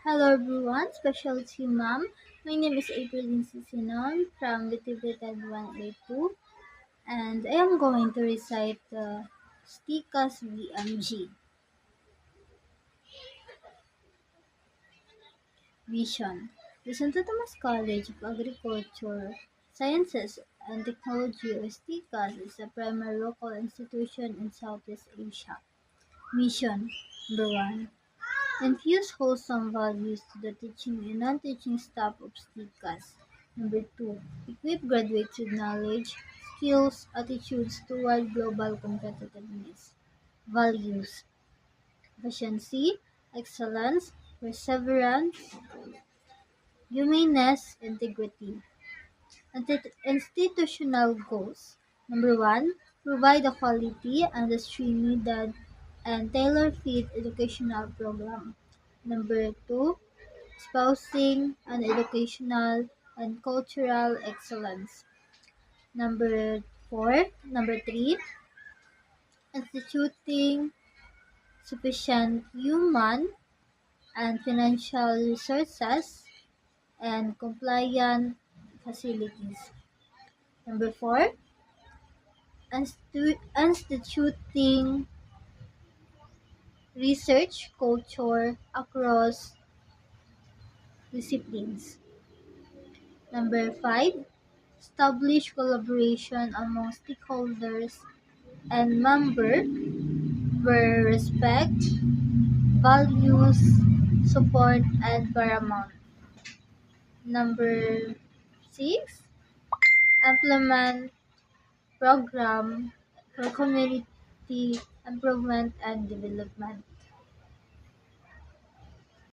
Hello everyone, special to ma'am. My name is April Sinon from Litigated 182 and I am going to recite the STICAS VMG Vision. The Santo Tomas College of Agriculture, Sciences and Technology or STICAS is a primary local institution in Southeast Asia. Mission Number 1. Infuse wholesome values to the teaching and non-teaching staff of STICAS. Number 2. Equip graduates with knowledge, skills, attitudes toward global competitiveness. Values: efficiency, excellence, perseverance, humaneness, integrity. Institutional goals. Number 1. Provide a quality, industry-needed, and tailor-fit educational program. Number 2. Espousing an educational and cultural excellence. Number 4. Number 3. Instituting sufficient human and financial resources and compliant facilities. Number 4. Instituting research culture across disciplines. Number 5. Establish collaboration among stakeholders and members where respect, values, support, and paramount. Number 6. Implement program for community improvement and development.